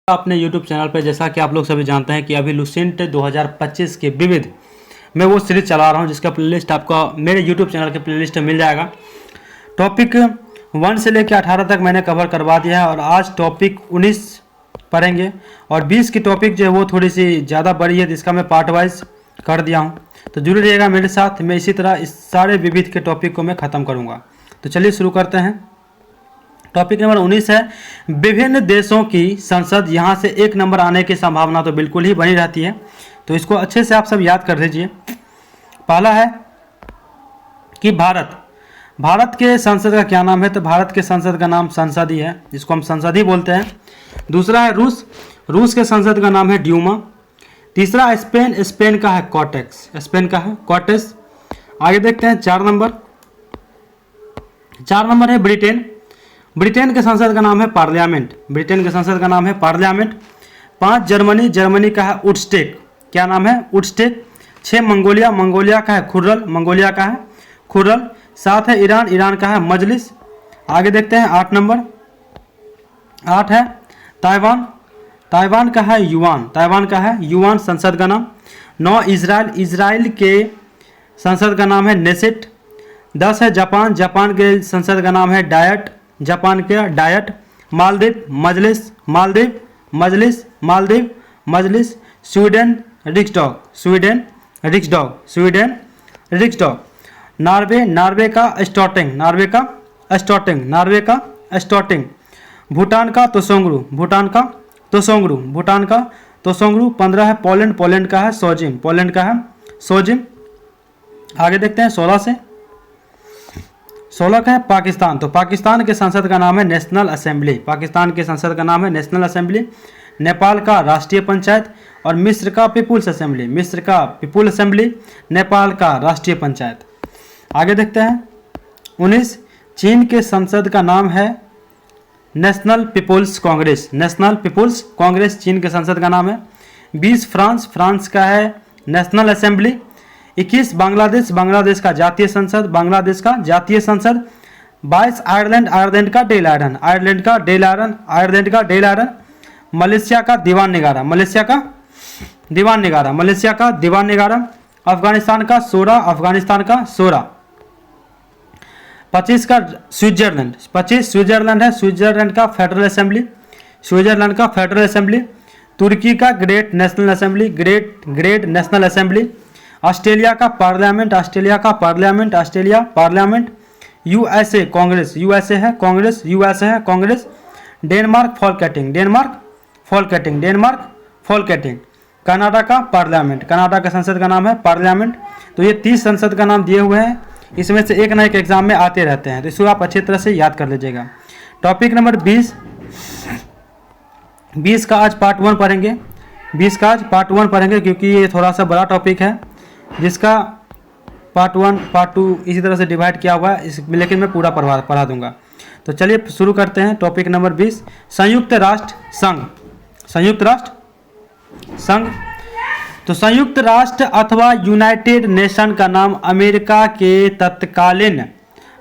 अपने YouTube channel पर, जैसा कि आप लोग सभी जानते हैं कि अभी लुसेंट 2025 के विविध मैं वो सीरीज चला रहा हूं, जिसका प्लेलिस्ट आपका मेरे YouTube चैनल के प्लेलिस्ट में मिल जाएगा। टॉपिक 1 से लेकर 18 तक मैंने कवर करवा दिया है और आज टॉपिक 19 पढ़ेंगे और 20 की टॉपिक जो है वो थोड़ी सी ज़्यादा बड़ी है, जिसका मैं पार्ट वाइज कर दिया हूँ। तो जुड़े रहिएगा मेरे साथ, मैं इसी तरह इस सारे विविध के टॉपिक को मैं ख़त्म करूँगा। तो चलिए शुरू करते हैं। टॉपिक नंबर 19 है विभिन्न देशों की संसद। यहाँ से 1 नंबर आने की संभावना तो बिल्कुल ही बनी रहती है, तो इसको अच्छे से आप सब याद कर लीजिए। पहला है कि भारत के संसद का क्या नाम है, तो भारत के संसद का नाम संसद ही है, जिसको हम संसद ही बोलते हैं। दूसरा है रूस के संसद का नाम है ड्यूमा। तीसरा स्पेन का है कॉटेक्स। आगे देखते हैं 4 नंबर है ब्रिटेन के संसद का नाम है पार्लियामेंट। 5 जर्मनी का है वुडस्टेक। क्या नाम है? वुडस्टेक। 6 मंगोलिया का है खुर्रल। 7 है ईरान का है मजलिस। आगे देखते हैं 8 नंबर। 8 है ताइवान का है युआन संसद का नाम। 9 इजराइल के संसद का नाम है नेसेट। 10 है जापान के संसद का नाम है डायट। मजलिस। स्वीडन रिक्सडॉग। नॉर्वे का स्टॉटिंग। भूटान का तोसोंग्रू। 15 है पोलैंड का है सोजिम। आगे देखते हैं 16 का है पाकिस्तान। तो पाकिस्तान के संसद का नाम है नेशनल असेंबली। नेपाल का राष्ट्रीय पंचायत और मिस्र का पीपुल्स असेंबली। नेपाल का राष्ट्रीय पंचायत। आगे देखते हैं 19 चीन के संसद का नाम है नेशनल पीपुल्स कांग्रेस चीन के संसद का नाम है। 20 फ्रांस का है नेशनल असेंबली। 21 बांग्लादेश का जातीय संसद। 22 आयरलैंड का डेल आयरन। मलेशिया का दीवान निगारा। अफगानिस्तान का सोरा। 25 का स्विट्जरलैंड है स्विट्जरलैंड का फेडरल असेंबली। तुर्की का ग्रेट नेशनल असेंबली। ऑस्ट्रेलिया का parliament. USA Congress. Denmark Folketing. Canada का पार्लियामेंट, कनाडा का संसद का नाम है पार्लियामेंट। तो ये 30 संसद का नाम दिए हुए हैं, इसमें से एक ना एक एग्जाम में आते रहते हैं, तो इसको आप अच्छी तरह से याद कर लीजिएगा। टॉपिक नंबर 20 का आज पार्ट 1 पढ़ेंगे। क्योंकि ये थोड़ा सा बड़ा टॉपिक है, जिसका पार्ट 1 पार्ट 2 इसी तरह से डिवाइड किया हुआ है, लेकिन मैं पूरा पढ़ा दूंगा। तो चलिए शुरू करते हैं। टॉपिक नंबर 20 संयुक्त राष्ट्र संघ। तो संयुक्त राष्ट्र अथवा यूनाइटेड नेशन का नाम अमेरिका के तत्कालीन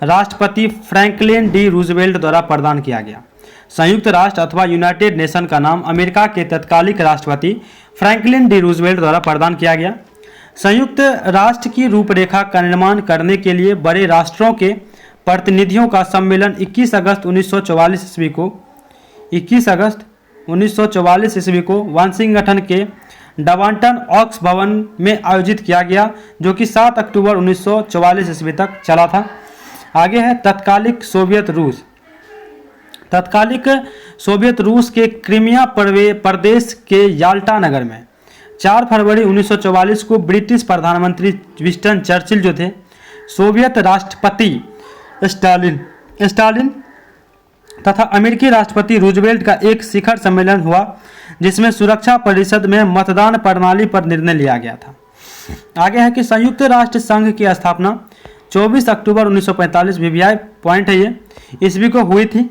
राष्ट्रपति फ्रैंकलिन डी रूजवेल्ट द्वारा प्रदान किया गया। संयुक्त राष्ट्र अथवा यूनाइटेड नेशन का नाम अमेरिका के तत्कालिक राष्ट्रपति फ्रैंकलिन डी रूजवेल्ट द्वारा प्रदान किया गया। संयुक्त राष्ट्र की रूपरेखा का निर्माण करने के लिए बड़े राष्ट्रों के प्रतिनिधियों का सम्मेलन 21 अगस्त 1944 ईस्वी को वाशिंगटन के डावंटन ऑक्स भवन में आयोजित किया गया, जो कि 7 अक्टूबर 1944 ईस्वी तक चला था। आगे है तत्कालिक सोवियत रूस के क्रीमिया प्रदेश के याल्टा नगर में 4 फरवरी 1944 को ब्रिटिश प्रधानमंत्री विंस्टन चर्चिल जो थे, सोवियत राष्ट्रपति स्टालिन तथा अमेरिकी राष्ट्रपति रूजवेल्ट का एक शिखर सम्मेलन हुआ, जिसमें सुरक्षा परिषद में मतदान प्रणाली पर निर्णय लिया गया था। आगे है कि संयुक्त राष्ट्र संघ की स्थापना 24 अक्टूबर 1945 VVI पॉइंट है ये ईस्वी को हुई थी।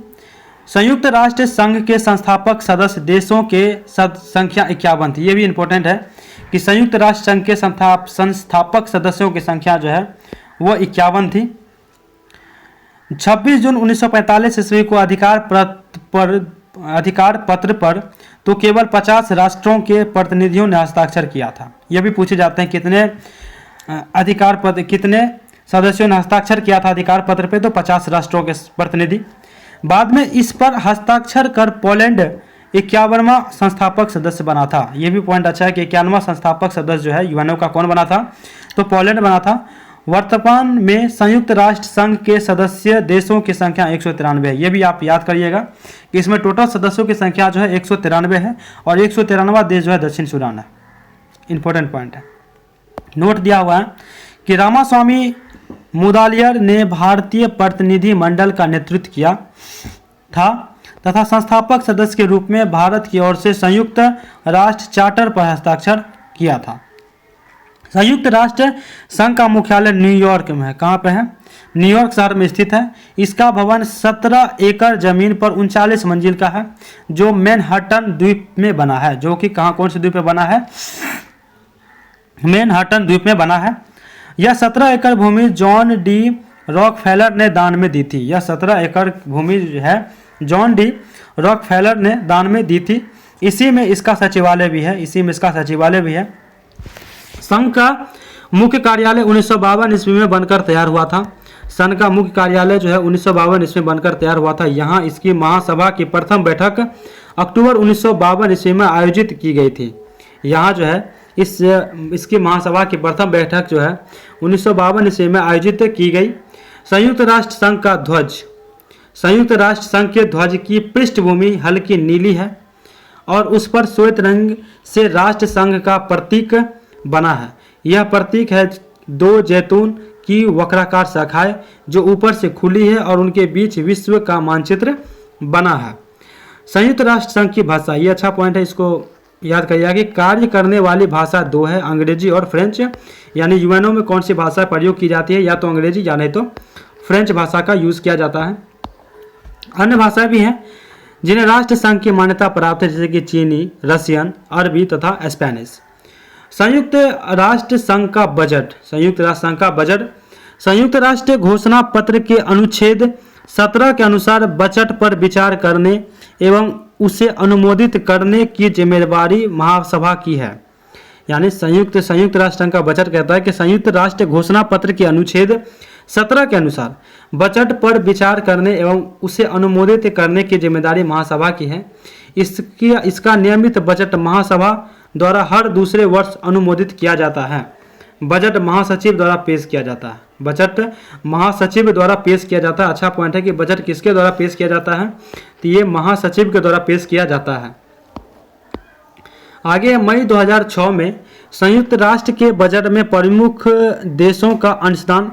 संयुक्त राष्ट्र संघ के संस्थापक सदस्य देशों के संख्या 51 थी। ये भी इंपॉर्टेंट है कि संयुक्त राष्ट्र संघ के संस्थापक सदस्यों की संख्या जो है वो 51 थी। 26 जून 1945 ईस्वी को अधिकार अधिकार पत्र पर तो केवल 50 राष्ट्रों के प्रतिनिधियों ने हस्ताक्षर किया था। यह भी पूछे जाते हैं कितने अधिकार पत्र, कितने सदस्यों ने हस्ताक्षर किया था अधिकार पत्र पे, तो 50 राष्ट्रों के प्रतिनिधि। बाद में इस पर हस्ताक्षर कर पोलैंड 51वां संस्थापक सदस्य बना था। यह भी पॉइंट अच्छा है कि 51वां संस्थापक सदस्य जो है यूएनओ का कौन बना था, तो पोलैंड बना था। वर्तमान में संयुक्त राष्ट्र संघ के सदस्य देशों की संख्या 193 है। ये भी आप याद करिएगा कि इसमें टोटल सदस्यों की संख्या जो है 193 है और 193वां देश जो है दक्षिण सूडान है। इंपॉर्टेंट पॉइंट है, नोट दिया हुआ है कि रामास्वामी मुदालियर ने भारतीय प्रतिनिधि मंडल का नेतृत्व किया था तथा संस्थापक सदस्य के रूप में भारत की ओर से संयुक्त राष्ट्र चार्टर पर हस्ताक्षर किया था। संयुक्त राष्ट्र संघ का मुख्यालय न्यूयॉर्क में है। कहाँ पे है? न्यूयॉर्क शहर में स्थित है। इसका भवन 17 एकड़ जमीन पर 39 मंजिल का है जो मैनहट्टन द्वीप में बना है। जो कि कहाँ, कौन से द्वीप में बना है? मैनहट्टन द्वीप में बना है। यह 17 एकड़ भूमि जॉन डी रॉकफेलर ने दान में दी थी। यह 17 एकड़ भूमि है जॉन डी रॉकफेलर ने दान में दी थी। इसी में इसका सचिवालय भी है। संघ का मुख्य कार्यालय 1952 ईस्वी में बनकर तैयार हुआ था। संघ का मुख्य कार्यालय जो है 1952 ईस्वी में बनकर तैयार हुआ था। यहाँ इसकी महासभा की प्रथम बैठक अक्टूबर 1952 ईस्वी में आयोजित की गई थी। यहाँ जो है इसकी महासभा की प्रथम बैठक जो है 1952 ईस्वी में आयोजित की गई। संयुक्त राष्ट्र संघ का ध्वज, संयुक्त राष्ट्र संघ के ध्वज की पृष्ठभूमि हल्की नीली है और उस पर श्वेत रंग से राष्ट्र संघ का प्रतीक बना है। यह प्रतीक है 2 जैतून की वक्राकार शाखाएं जो ऊपर से खुली है और उनके बीच विश्व का मानचित्र बना है। संयुक्त राष्ट्र संघ की भाषा, ये अच्छा पॉइंट है, इसको याद करिएगा कि कार्य करने वाली भाषा 2 है, अंग्रेजी और फ्रेंच। यानी यूएनओ में कौन सी भाषा प्रयोग की जाती है? या तो अंग्रेजी या नहीं तो फ्रेंच भाषा का यूज किया जाता है। अन्य भाषाएं भी हैं जिन्हें राष्ट्र संघ की मान्यता प्राप्त है, जैसे कि चीनी, रशियन, अरबी तथा स्पेनिश। संयुक्त राष्ट्र संघ का बजट, संयुक्त राष्ट्र घोषणा पत्र के अनुच्छेद 17 के अनुसार बजट पर विचार करने एवं उसे अनुमोदित करने की जिम्मेदारी महासभा की है। यानी संयुक्त राष्ट्र संघ का बजट कहता है कि संयुक्त राष्ट्र घोषणा पत्र के अनुच्छेद 17 के अनुसार बजट पर विचार करने एवं उसे अनुमोदित करने की जिम्मेदारी महासभा की है। इसका नियमित बजट महासभा द्वारा हर दूसरे वर्ष अनुमोदित किया जाता है। बजट महासचिव द्वारा पेश किया जाता है। बजट महासचिव द्वारा पेश किया जाता है। अच्छा पॉइंट है कि बजट किसके द्वारा पेश किया जाता है? तो ये महासचिव के द्वारा पेश किया जाता है। आगे मई 2006 में संयुक्त राष्ट्र के बजट में प्रमुख देशों का अंशदान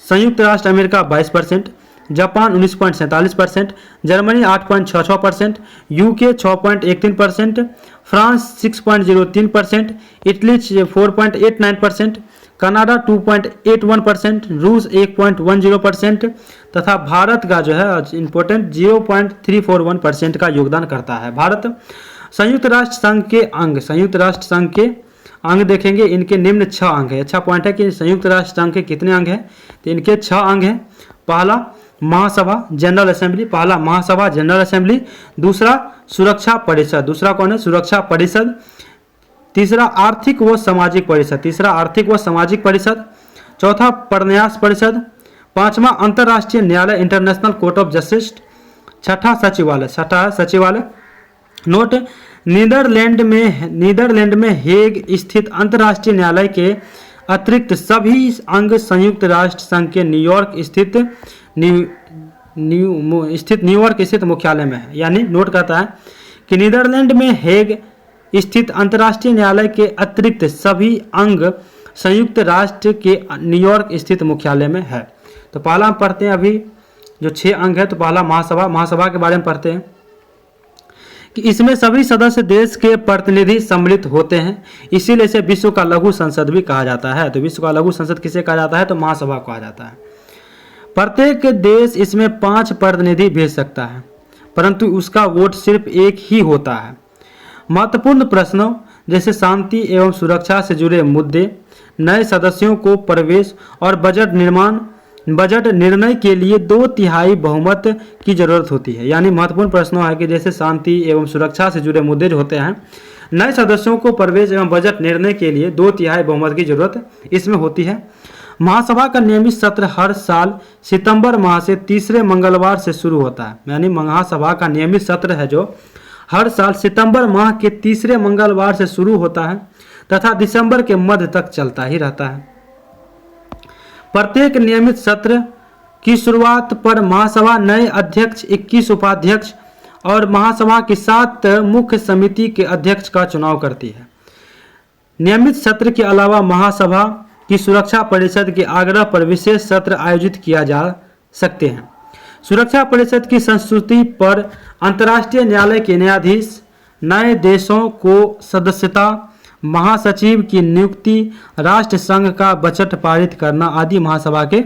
संयुक्त राष्ट्र America 22%, Japan 19.47%, Germany 8.66%, UK 6.13%, France 6.03%, Italy 4.89%, Canada 2.81%, रूस 1.10% तथा भारत का जो है इम्पोर्टेंट 0.341% का योगदान करता है। भारत संयुक्त राष्ट्र संघ के अंग देखेंगे, इनके निम्न 6 अंग है। अच्छा पॉइंट है कि संयुक्त राष्ट्र संघ के कितने अंग हैं? तो इनके 6 अंग हैं। पहला महासभा जनरल असेंबली, दूसरा सुरक्षा परिषद, दूसरा कौन है? सुरक्षा परिषद। तीसरा आर्थिक व सामाजिक परिषद, चौथा प्रन्यास परिषद, पांचवा अंतर्राष्ट्रीय न्यायालय इंटरनेशनल कोर्ट ऑफ जस्टिस, छठा सचिवालय। नोट, नीदरलैंड में हेग स्थित अंतर्राष्ट्रीय न्यायालय के अतिरिक्त सभी अंग संयुक्त राष्ट्र संघ के न्यूयॉर्क स्थित मुख्यालय में है। यानी नोट करता है कि नीदरलैंड में हेग स्थित अंतर्राष्ट्रीय न्यायालय के अतिरिक्त सभी अंग संयुक्त राष्ट्र के न्यूयॉर्क स्थित मुख्यालय में है। तो पहला हम पढ़ते हैं, अभी जो 6 अंग है, तो पहला महासभा के बारे में पढ़ते हैं कि इसमें सभी सदस्य देश के प्रतिनिधि सम्मिलित होते हैं, इसीलिए इसे विश्व का लघु संसद भी कहा जाता है। तो विश्व का लघु संसद किसे कहा जाता है? तो महासभा कहा जाता है। प्रत्येक देश इसमें 5 प्रतिनिधि भेज सकता है, परंतु उसका वोट सिर्फ एक ही होता है। महत्वपूर्ण प्रश्नों जैसे शांति एवं सुरक्षा से जुड़े मुद्दे, नए सदस्यों को प्रवेश और बजट निर्माण बजट निर्णय के लिए 2/3 बहुमत की जरूरत होती है। यानी महत्वपूर्ण प्रश्नों है कि जैसे शांति एवं सुरक्षा से जुड़े मुद्दे जो होते हैं, नए सदस्यों को प्रवेश एवं बजट निर्णय के लिए 2/3 बहुमत की जरूरत इसमें होती है। महासभा का नियमित सत्र हर साल सितंबर माह से तीसरे मंगलवार से शुरू होता है। यानी महासभा का नियमित सत्र है जो हर साल सितंबर माह के तीसरे मंगलवार से शुरू होता है तथा दिसंबर के मध्य तक चलता ही रहता है। प्रत्येक नियमित सत्र की शुरुआत पर महासभा नए अध्यक्ष, 21 उपाध्यक्ष और महासभा की 7 मुख्य समिति के अध्यक्ष का चुनाव करती है। नियमित सत्र के अलावा महासभा की सुरक्षा परिषद के आग्रह पर विशेष सत्र आयोजित किया जा सकते हैं। सुरक्षा परिषद की संस्तुति पर अंतर्राष्ट्रीय न्यायालय के न्यायाधीश, नए देशों को सदस्यता, महासचिव की नियुक्ति, राष्ट्र संघ का बजट पारित करना आदि महासभा के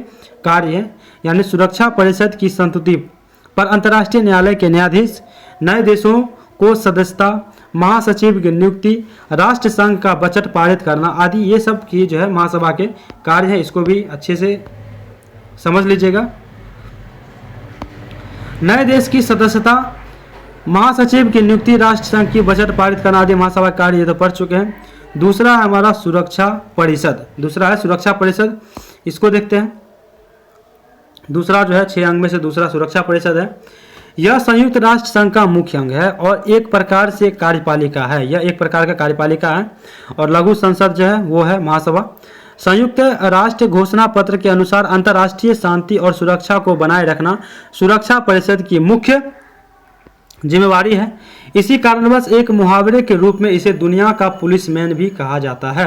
कार्य हैं। यानी सुरक्षा परिषद की संस्तुति पर अंतर्राष्ट्रीय न्यायालय के न्यायाधीश, नए देशों को सदस्यता, महासचिव की नियुक्ति, राष्ट्र संघ का बजट पारित करना आदि ये सब की जो है महासभा के कार्य है। इसको भी अच्छे से समझ लीजिएगा। नए देश की सदस्यता, महासचिव की नियुक्ति, राष्ट्र संघ की बजट पारित करना आदि महासभा कार्य ये तो पढ़ चुके हैं। दूसरा है हमारा सुरक्षा परिषद। दूसरा है सुरक्षा परिषद, इसको देखते हैं। दूसरा जो है 6 अंग में से दूसरा सुरक्षा परिषद है। यह संयुक्त राष्ट्र संघ का मुख्य अंग है और एक प्रकार से कार्यपालिका है। यह एक प्रकार का कार्यपालिका है और लघु संसद जो है वो है महासभा। संयुक्त राष्ट्र घोषणा पत्र के अनुसार अंतर्राष्ट्रीय शांति और सुरक्षा को बनाए रखना सुरक्षा परिषद की मुख्य जिम्मेवारी है। इसी कारणवश एक मुहावरे के रूप में इसे दुनिया का पुलिसमैन भी कहा जाता है।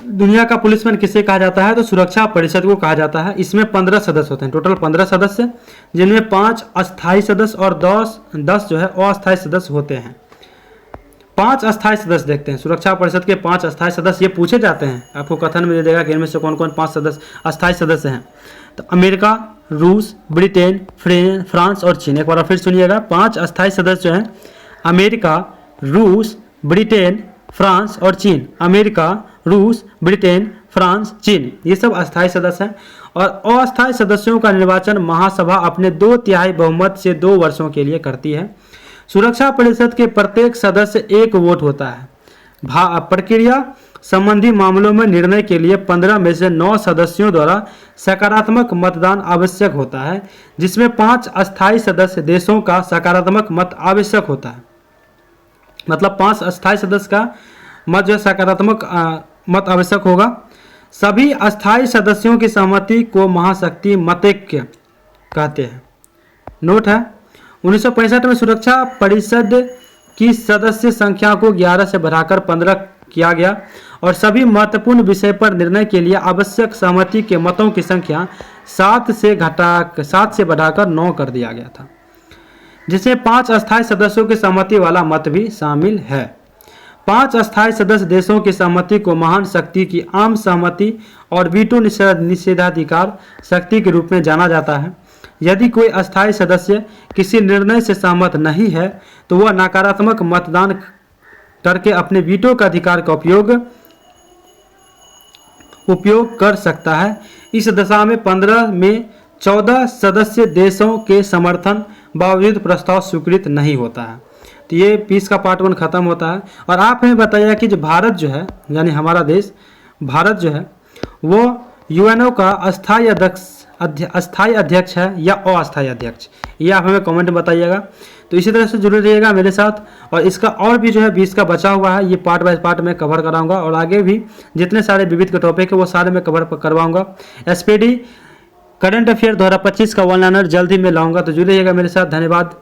दुनिया का पुलिसमैन किसे कहा जाता है? तो सुरक्षा परिषद को कहा जाता है। इसमें 15 सदस्य होते हैं, टोटल 15 सदस्य, जिनमें 5 अस्थायी सदस्य और 10 जो है अस्थायी सदस्य होते हैं। 5 अस्थायी सदस्य देखते हैं। सुरक्षा परिषद के 5 अस्थायी सदस्य ये पूछे जाते हैं, आपको कथन में दे देगा कि इनमें से कौन कौन 5 सदस्य अस्थायी सदस्य हैं। तो अमेरिका, रूस, ब्रिटेन, फ्रांस और चीन। एक बार फिर सुनिएगा, 5 अस्थायी सदस्य जो हैं अमेरिका, रूस, ब्रिटेन, फ्रांस और चीन। अमेरिका, रूस, ब्रिटेन, फ्रांस, चीन, ये सब अस्थायी सदस्य हैं। और अस्थायी सदस्यों का निर्वाचन महासभा अपने 2/3 बहुमत से 2 वर्षों के लिए करती है। सुरक्षा परिषद के प्रत्येक सदस्य एक वोट होता है। प्रक्रिया संबंधी मामलों में निर्णय के लिए 15 में से 9 सदस्यों द्वारा सकारात्मक मतदान आवश्यक होता है, जिसमें 5 अस्थायी सदस्य देशों का सकारात्मक मत आवश्यक होता है। मतलब 5 अस्थायी सदस्य का मत जो सकारात्मक मत आवश्यक होगा। सभी अस्थायी सदस्यों की सहमति को महाशक्ति मतैक्य कहते हैं। नोट है, 1965 में सुरक्षा परिषद की सदस्य संख्या को 11 से बढ़ाकर 15 किया गया और सभी महत्वपूर्ण विषय पर निर्णय के लिए आवश्यक सहमति के मतों की संख्या 7 से बढ़ाकर 9 कर दिया गया था, जिसमें 5 अस्थायी सदस्यों की सहमति वाला मत भी शामिल है। 5 अस्थायी सदस्य देशों की सहमति को महान शक्ति की आम सहमति और वीटो निषेधाधिकार शक्ति के रूप में जाना जाता है। यदि कोई अस्थायी सदस्य किसी निर्णय से सहमत नहीं है तो वह नकारात्मक मतदान करके अपने वीटो का अधिकार का उपयोग कर सकता है। इस दशा में 15 में 14 सदस्य देशों के समर्थन बावजूद प्रस्ताव स्वीकृत नहीं होता है। तो ये पीस का पार्ट 1 खत्म होता है। और आप हमें बताइए कि जो भारत जो है, यानी हमारा देश भारत जो है, वो यूएनओ का अस्थायी अध्यक्ष है या अस्थायी अध्यक्ष, ये आप हमें कमेंट में बताइएगा। तो इसी तरह से जुड़े रहिएगा मेरे साथ। और इसका और भी जो है 20 का बचा हुआ है, ये पार्ट बाय पार्ट में कवर कराऊंगा और आगे भी जितने सारे विविध के टॉपिक है वो सारे मैं कवर करवाऊंगा। एसपीडी करंट अफेयर 2025 का ऑनलाइनर जल्द ही मैं लाऊंगा, तो जुड़े रहिएगा मेरे साथ। धन्यवाद।